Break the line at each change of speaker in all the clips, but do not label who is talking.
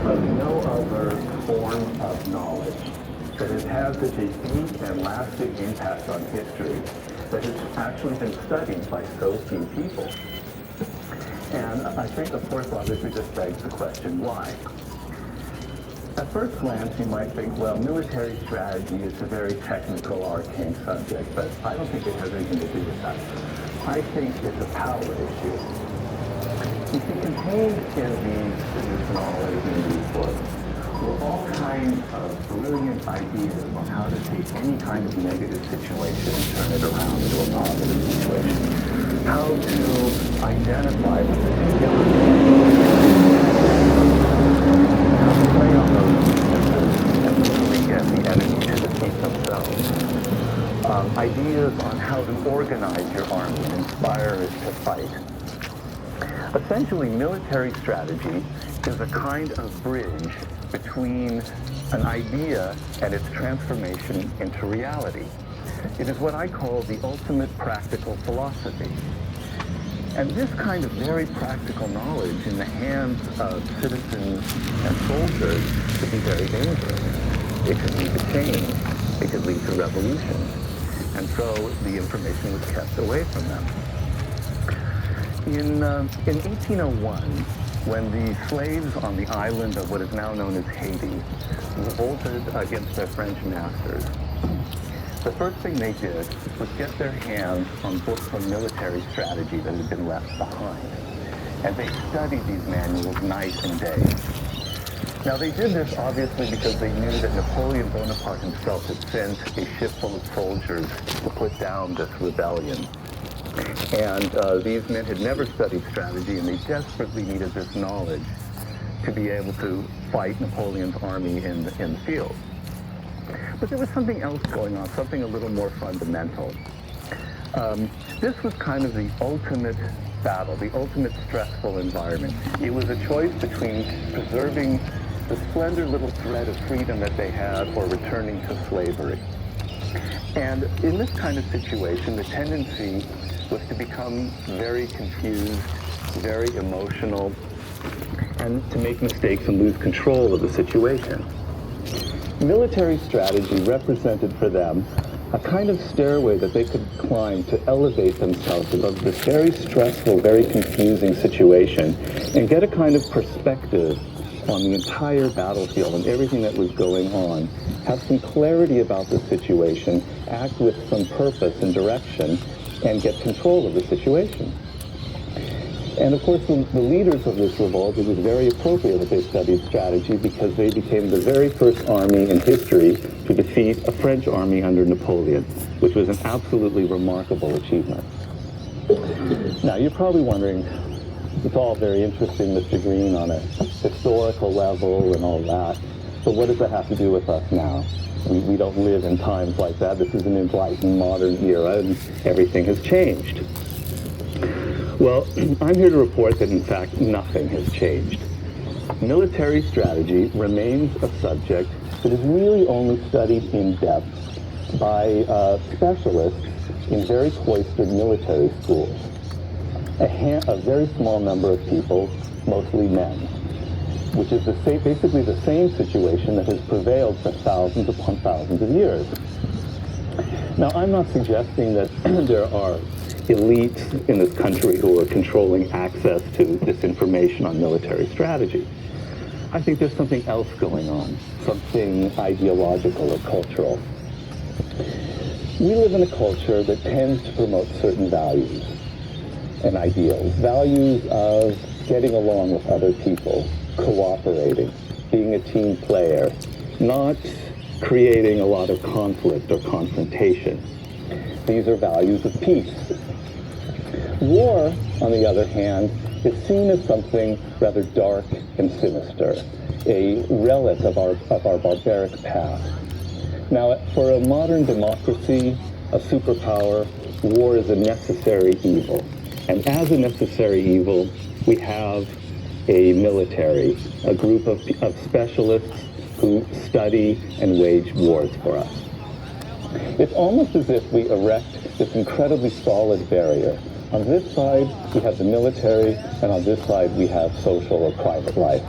of no other form of knowledge that has had such a deep and lasting impact on history that has actually been studied by so few people. And I think, of course, obviously this begs the question, why? At first glance, you might think, well, military strategy is a very technical, arcane subject, but I don't think it has anything to do with that. I think it's a power issue. You see, contained in this knowledge in these books were all kinds of brilliant ideas on how to take any kind of negative situation and turn it around into a positive situation. How to identify the particular how to play on those weaknesses and really get the enemy to defeat themselves. Ideas on how to organize your army and inspire it to fight. Essentially, military strategy is a kind of bridge between an idea and its transformation into reality. It is what I call the ultimate practical philosophy. And this kind of very practical knowledge in the hands of citizens and soldiers could be very dangerous. It could lead to change. It could lead to revolution. And so the information was kept away from them. In 1801, when the slaves on the island of what is now known as Haiti revolted against their French masters, the first thing they did was get their hands on books on military strategy that had been left behind. And they studied these manuals night and day. Now, they did this obviously because they knew that Napoleon Bonaparte himself had sent a ship full of soldiers to put down this rebellion. And these men had never studied strategy, and they desperately needed this knowledge to be able to fight Napoleon's army in the field. But there was something else going on, something a little more fundamental. This was kind of the ultimate battle, the ultimate stressful environment. It was a choice between preserving the slender little thread of freedom that they had or returning to slavery. And in this kind of situation, the tendency was to become very confused, very emotional, and to make mistakes and lose control of the situation. Military strategy represented for them a kind of stairway that they could climb to elevate themselves above this very stressful, very confusing situation and get a kind of perspective on the entire battlefield and everything that was going on, have some clarity about the situation, act with some purpose and direction, and get control of the situation. And of course, the leaders of this revolt, it was very appropriate that they studied strategy because they became the very first army in history to defeat a French army under Napoleon, which was an absolutely remarkable achievement. Now, you're probably wondering, it's all very interesting, Mr. Green, on a historical level and all that, but what does that have to do with us now? We don't live in times like that. This is an enlightened modern era, and everything has changed. Well, I'm here to report that, in fact, nothing has changed. Military strategy remains a subject that is really only studied in depth by specialists in very cloistered military schools. A very small number of people, mostly men, which is basically the same situation that has prevailed for thousands upon thousands of years. Now, I'm not suggesting that there are elites in this country who are controlling access to this information on military strategy. I think there's something else going on, something ideological or cultural. We live in a culture that tends to promote certain values and ideals. Values of getting along with other people, cooperating, being a team player, not creating a lot of conflict or confrontation. These are values of peace. War, on the other hand, is seen as something rather dark and sinister, a relic of our barbaric past. Now, for a modern democracy, a superpower, war is a necessary evil. And as a necessary evil, we have a military, a group of specialists who study and wage wars for us. It's almost as if we erect this incredibly solid barrier. On this side, we have the military, and on this side, we have social or private life.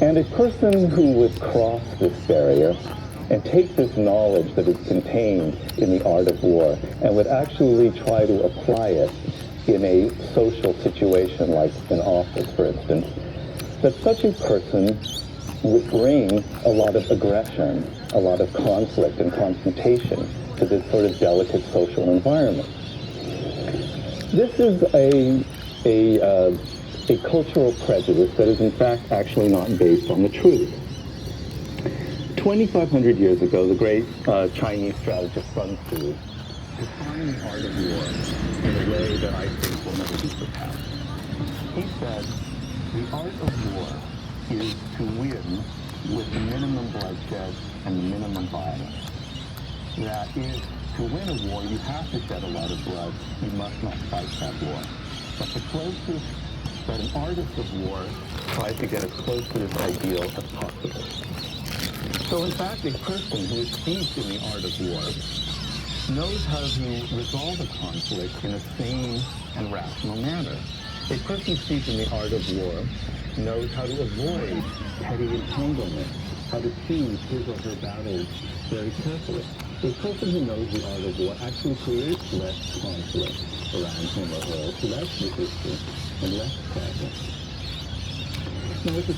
And a person who would cross this barrier and take this knowledge that is contained in the art of war and would actually try to apply it in a social situation like an office, for instance, that such a person would bring a lot of aggression, a lot of conflict and confrontation to this sort of delicate social environment. This is a cultural prejudice that is in fact actually not based on the truth. 2,500 years ago, the great Chinese strategist Sun Tzu defined the art of war in a way that I think will never be surpassed. He said, the art of war is to win with minimum bloodshed and minimum violence. That is, to win a war, you have to shed a lot of blood. You must not fight that war. But the closest that an artist of war tries to get as close to this ideal as possible. So in fact, a person who is steeped in the art of war knows how to resolve a conflict in a sane and rational manner. A person steeped in the art of war knows how to avoid petty entanglement, how to choose his or her battles very carefully. A person who knows the art of war actually creates less conflict around him or her, less resistance, and less problem. Now, this is...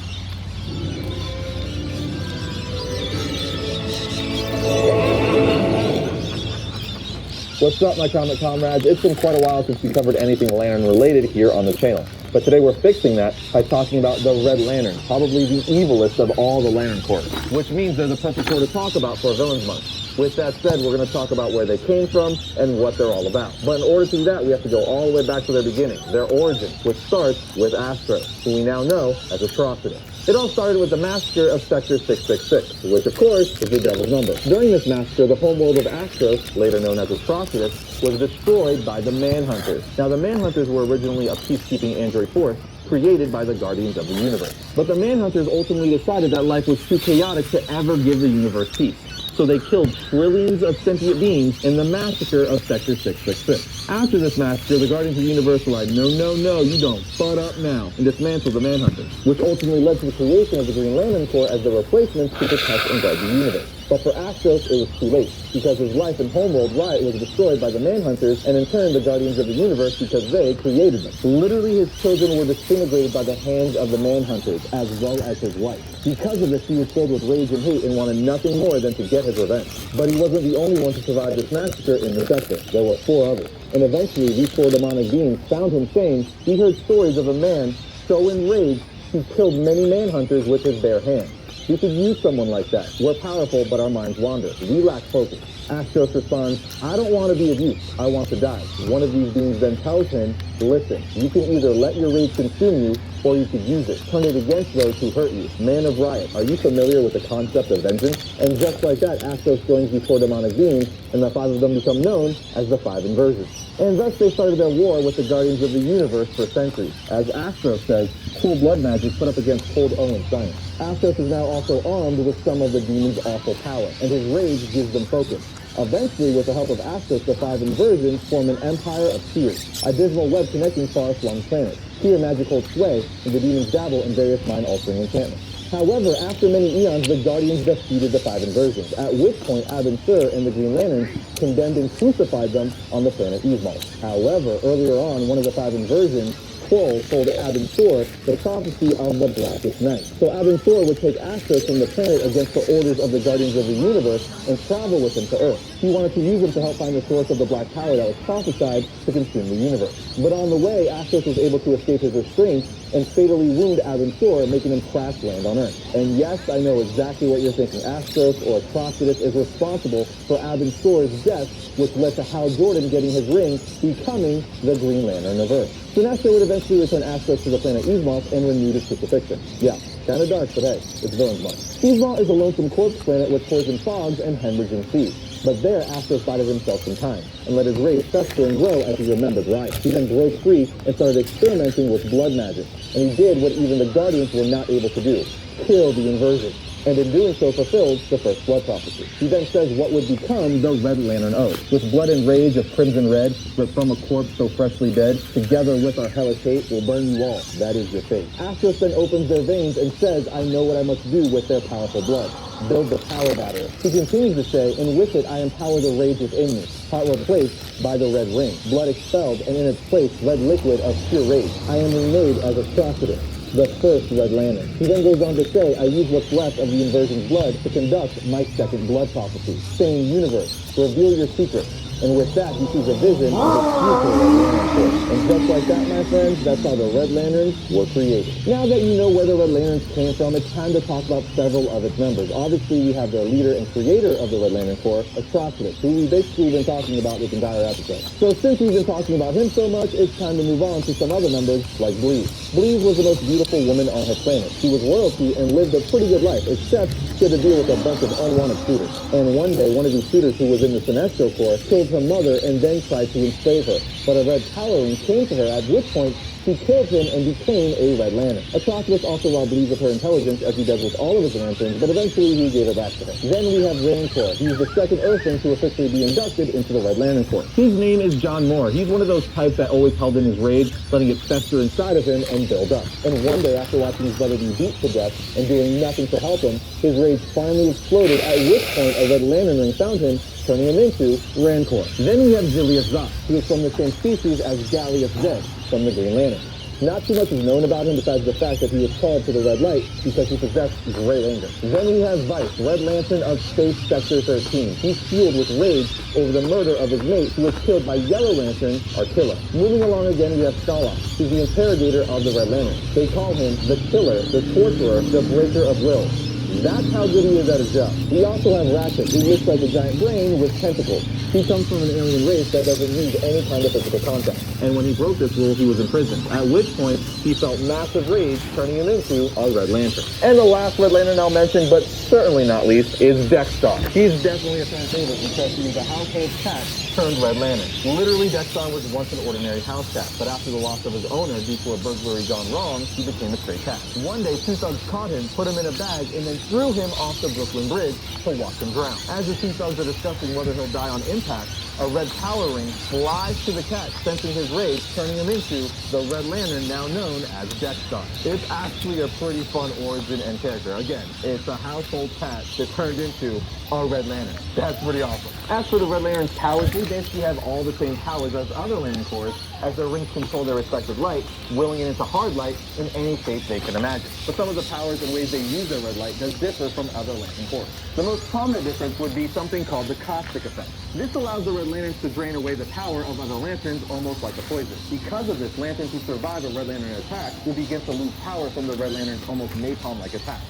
What's up, my comic comrades? It's been quite a while since we covered anything Lantern related here on the channel. But today we're fixing that by talking about the Red Lantern, probably the evilest of all the Lantern Corps, which means they're the perfect Corps to talk about for Villains Month. With that said, we're going to talk about where they came from and what they're all about. But in order to do that, we have to go all the way back to their beginning, their origin, which starts with Astros, who we now know as Atrocitus. It all started with the massacre of Sector 666, which of course is the Devil's Number. During this massacre, the homeworld of Astros, later known as Atrocitus, was destroyed by the Manhunters. Now, the Manhunters were originally a peacekeeping android force created by the Guardians of the Universe. But the Manhunters ultimately decided that life was too chaotic to ever give the universe peace. So they killed trillions of sentient beings in the massacre of Sector 666. After this massacre, the Guardians of the Universe were like, no, no, no, you don't butt up now, and dismantled the Manhunters, which ultimately led to the creation of the Green Lantern Corps as the replacement to protect and guard the universe. But for Astros, it was too late, because his life and homeworld Riot was destroyed by the Manhunters, and in turn the Guardians of the Universe, because they created them. Literally, his children were disintegrated by the hands of the Manhunters, as well as his wife. Because of this, he was filled with rage and hate and wanted nothing more than to get his revenge. But he wasn't the only one to survive this massacre in the sector. There were 4 others. And eventually, these 4 demonic beings found him saying he heard stories of a man so enraged he killed many Manhunters with his bare hands. We could use someone like that. We're powerful, but our minds wander. We lack focus. Astros responds, I don't want to be of use. I want to die. One of these beings then tells him, listen, you can either let your rage consume you, or you could use it. Turn it against those who hurt you. Man of Riot, are you familiar with the concept of vengeance? And just like that, Astros joins these 4 demonic beings, and the 5 of them become known as the 5 Inversions. And thus they started their war with the Guardians of the Universe for centuries. As Astros says, cool blood magic put up against cold Owen science. Astros is now also armed with some of the demon's awful power, and his rage gives them focus. Eventually, with the help of Astros, the 5 Inversions form an empire of tears, a dismal web connecting far-flung planets. Here, magic holds sway, and the demons dabble in various mind-altering enchantments. However, after many eons, the Guardians defeated the 5 Inversions, at which point Abin Sur and the Green Lanterns condemned and crucified them on the planet Yzmal. However, earlier on, one of the 5 Inversions, Kroll, told Abin Sur the prophecy of the Blackest Night. So Abin Sur would take Astros from the planet against the orders of the Guardians of the Universe and travel with him to Earth. He wanted to use him to help find the source of the black power that was prophesied to consume the universe. But on the way, Astros was able to escape his restraints and fatally wound Abin Sur, making him crash land on Earth. And yes, I know exactly what you're thinking. Astros, or Atrocitus, is responsible for Abin Sur's death, which led to Hal Jordan getting his ring, becoming the Green Lantern of Earth. Sinestro would eventually return Astros to the planet Yzmal and renew his crucifixion. Yeah, kinda dark, but hey, it's Villains Month. Yzmal is a lonesome corpse planet with poison fogs and hemorrhaging seas. But there, Astros bided himself in time, and let his rage fester and grow as he remembered Riot. He then broke free and started experimenting with blood magic, and he did what even the Guardians were not able to do, kill the Inversion. and in doing so fulfills the first blood prophecy. He then says what would become the Red Lantern Oath. With blood and rage of crimson red, but from a corpse so freshly dead, together with our hellish hate, will burn you all. That is your fate. Astros then opens their veins and says, I know what I must do with their powerful blood. Build the power battery. He continues to say, and with it I empower the rage within me. Heart replaced by the red ring. Blood expelled, and in its place, red liquid of pure rage. I am remade as Atrocitus, the first Red Lantern. He then goes on to say, I use what's left of the inversion's blood to conduct my second blood prophecy, saying, universe, reveal your secrets. And with that, he sees a vision of the future Red Lantern Corps. And just like that, my friends, that's how the Red Lanterns were created. Now that you know where the Red Lanterns came from, it's time to talk about several of its members. Obviously, we have the leader and creator of the Red Lantern Corps, Atrocitus, who we've basically been talking about this entire episode. So since we've been talking about him so much, it's time to move on to some other members, like Bleez. Bleez was the most beautiful woman on her planet. She was royalty and lived a pretty good life, except she had to deal with a bunch of unwanted suitors. And one day, one of these suitors who was in the Sinestro Corps killed her mother and then tried to enslave her. But a red power ring came to her, at which point she killed him and became a Red Lantern. Atrocitus also robbed Bleez of her intelligence, as he does with all of his lanterns, but eventually he gave it back to her. Then we have Rancor. He's the second Earthling to officially be inducted into the Red Lantern Corps. His name is John Moore. He's one of those types that always held in his rage, letting it fester inside of him and build up. And one day, after watching his brother be beat to death and doing nothing to help him, his rage finally exploded, at which point a Red Lantern ring found him, turning him into Rancor. Then we have Zilius Zod, who is from the same species as Gallius Zed from the Green Lantern. Not too much is known about him besides the fact that he was called to the Red Light because he possessed great anger. Then we have Vice, Red Lantern of Space Sector 13. He's fueled with rage over the murder of his mate, who was killed by Yellow Lantern, Artilla. Moving along again, we have Stallock, who's the interrogator of the Red Lantern. They call him the Killer, the Torturer, the Breaker of Wills. That's how good he is at his job. We also have Ratchet, who looks like a giant brain with tentacles. He comes from an alien race that doesn't need any kind of physical contact. And when he broke this rule, he was imprisoned, at which point he felt massive rage, turning him into a Red Lantern. And the last Red Lantern I'll mention, but certainly not least, is Dexstar. He's definitely a fan favorite because he's a household cat turned Red Lantern. Literally, Dexstar was once an ordinary house cat, but after the loss of his owner due to a burglary gone wrong, he became a stray cat. One day, two thugs caught him, put him in a bag, and then threw him off the Brooklyn Bridge to watch him drown. As the two thugs are discussing whether he'll die on impact, a red power ring flies to the cat, sensing his rage, turning him into the Red Lantern now known as Dexstar. It's actually a pretty fun origin and character. Again, it's a household cat that turned into a Red Lantern. That's pretty awesome. As for the Red Lantern's powers, they basically have all the same powers as other Lantern Corps, as their rings control their respective light, willing it into hard light in any shape they can imagine. But some of the powers and ways they use their red light does differ from other Lantern Corps. The most prominent difference would be something called the caustic effect. This allows the Red Lanterns to drain away the power of other lanterns almost like a poison. Because of this, lanterns who survive a Red Lantern attack will begin to lose power from the Red Lantern's almost napalm-like attack.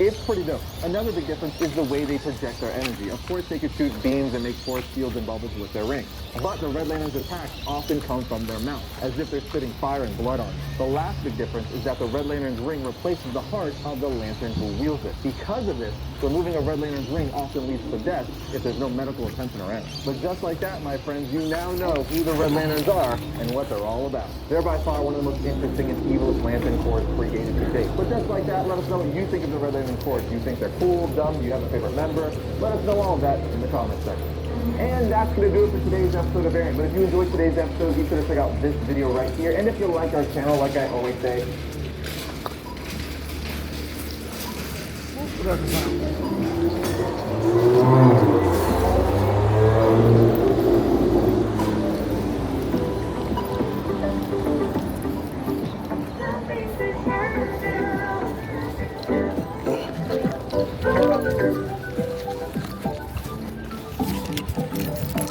It's pretty dope. Another big difference is the way they project their energy. Of course, they could shoot beams and make force fields and bubbles with their rings. But the Red Lantern's attacks often come from their mouth, as if they're spitting fire and blood on it. The last big difference is that the Red Lantern's ring replaces the heart of the lantern who wields it. Because of this, removing a Red Lantern's ring often leads to death if there's no medical attention around. But just like that, my friends, you now know who the Red Lanterns are and what they're all about. They're by far one of the most interesting and evilest Lantern Corps created to date. But just like that, let us know what you think of the Red Lantern Corps. Do you think they're cool, dumb? Do you have a favorite member? Let us know all of that in the comments section. And that's going to do it for today's episode of Variant. But if you enjoyed today's episode, be sure to check out this video right here. And if you like our channel, like I always say,
Whatever.